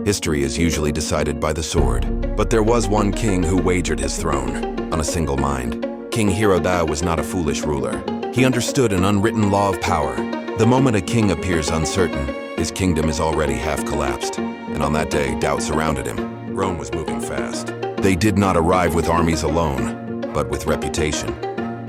History is usually decided by the sword, but there was one king who wagered his throne on a single mind. King Hiero was not a foolish ruler. He understood an unwritten law of power. The moment a king appears uncertain, his kingdom is already half collapsed. And on that day, doubt surrounded him. Rome was moving fast. They did not arrive with armies alone, but with reputation.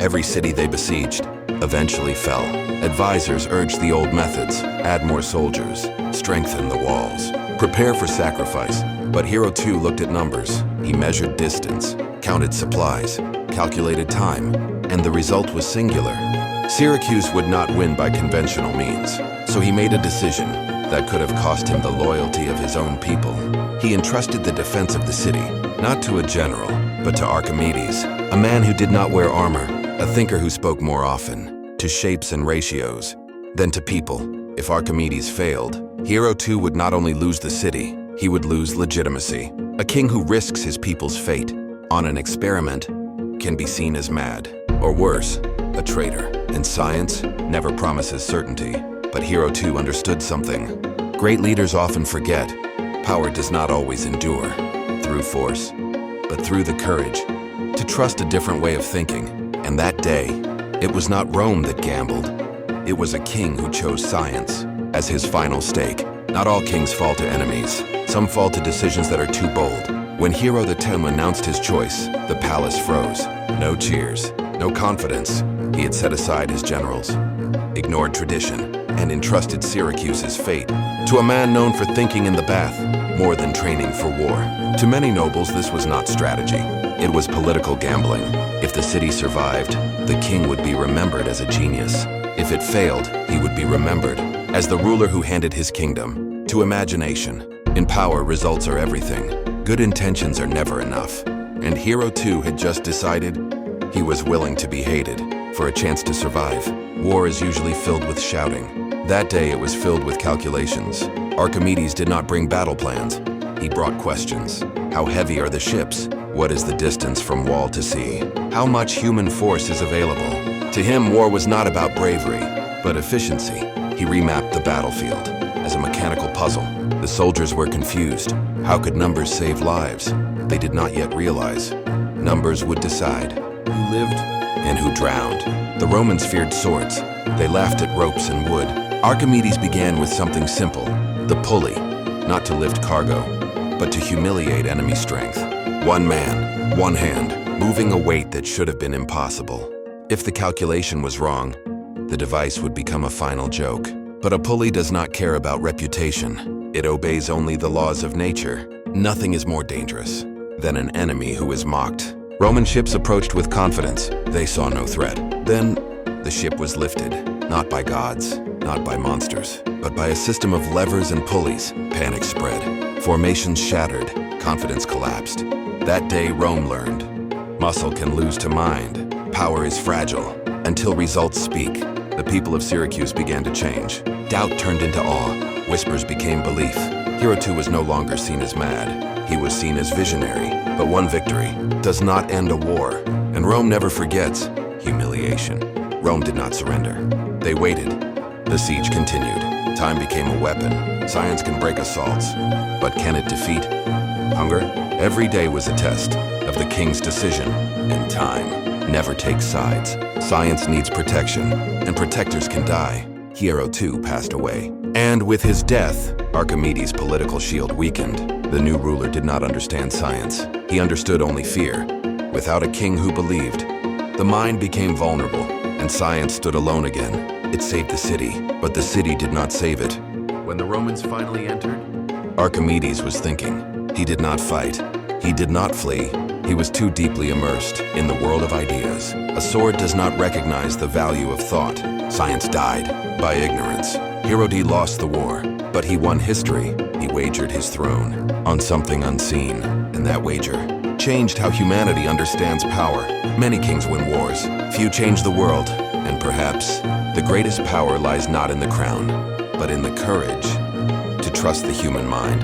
Every city they besieged eventually fell. Advisors urged the old methods: add more soldiers, strengthen the walls, prepare for sacrifice. But Hiero too looked at numbers. He measured distance, counted supplies, calculated time, and the result was singular. Syracuse would not win by conventional means, so he made a decision that could have cost him the loyalty of his own people. He entrusted the defense of the city, not to a general, but to Archimedes, a man who did not wear armor, a thinker who spoke more often to shapes and ratios than to people. If Archimedes failed, Hiero too would not only lose the city, he would lose legitimacy. A king who risks his people's fate on an experiment can be seen as mad, or worse, a traitor. And science never promises certainty, but Hiero too understood something. Great leaders often forget. Power does not always endure through force, but through the courage to trust a different way of thinking. And that day, it was not Rome that gambled. It was a king who chose science as his final stake. Not all kings fall to enemies. Some fall to decisions that are too bold. When Hiero.X announced his choice, the palace froze. No cheers, no confidence. He had set aside his generals, ignored tradition, and entrusted Syracuse's fate to a man known for thinking in the bath more than training for war. To many nobles, this was not strategy. It was political gambling. If the city survived, the king would be remembered as a genius. If it failed, he would be remembered as the ruler who handed his kingdom to imagination. In power, results are everything. Good intentions are never enough. And Hiero too had just decided he was willing to be hated for a chance to survive. War is usually filled with shouting. That day it was filled with calculations. Archimedes did not bring battle plans. He brought questions. How heavy are the ships? What is the distance from wall to sea? How much human force is available? To him, war was not about bravery, but efficiency. He remapped the battlefield as a mechanical puzzle. The soldiers were confused. How could numbers save lives? They did not yet realize. Numbers would decide who lived and who drowned. The Romans feared swords. They laughed at ropes and wood. Archimedes began with something simple, the pulley, not to lift cargo, but to humiliate enemy strength. One man, one hand, moving a weight that should have been impossible. If the calculation was wrong, the device would become a final joke. But a pulley does not care about reputation. It obeys only the laws of nature. Nothing is more dangerous than an enemy who is mocked. Roman ships approached with confidence. They saw no threat. Then, the ship was lifted, not by gods, not by monsters, but by a system of levers and pulleys. Panic spread. Formations shattered. Confidence collapsed. That day, Rome learned. Muscle can lose to mind. Power is fragile until results speak. The people of Syracuse began to change. Doubt turned into awe. Whispers became belief. Hiero too was no longer seen as mad. He was seen as visionary. But one victory does not end a war. And Rome never forgets humiliation. Rome did not surrender. They waited. The siege continued. Time became a weapon. Science can break assaults, but can it defeat hunger? Every day was a test of the king's decision, and time never takes sides. Science needs protection, and protectors can die. Hiero too passed away. And with his death, Archimedes' political shield weakened. The new ruler did not understand science. He understood only fear. Without a king who believed, the mind became vulnerable, and science stood alone again. It saved the city, but the city did not save it. When the Romans finally entered, Archimedes was thinking. He did not fight. He did not flee. He was too deeply immersed in the world of ideas. A sword does not recognize the value of thought. Science died by ignorance. Hiero lost the war, but he won history. He wagered his throne on something unseen, and that wager changed how humanity understands power. Many kings win wars. Few change the world, and perhaps the greatest power lies not in the crown, but in the courage to trust the human mind.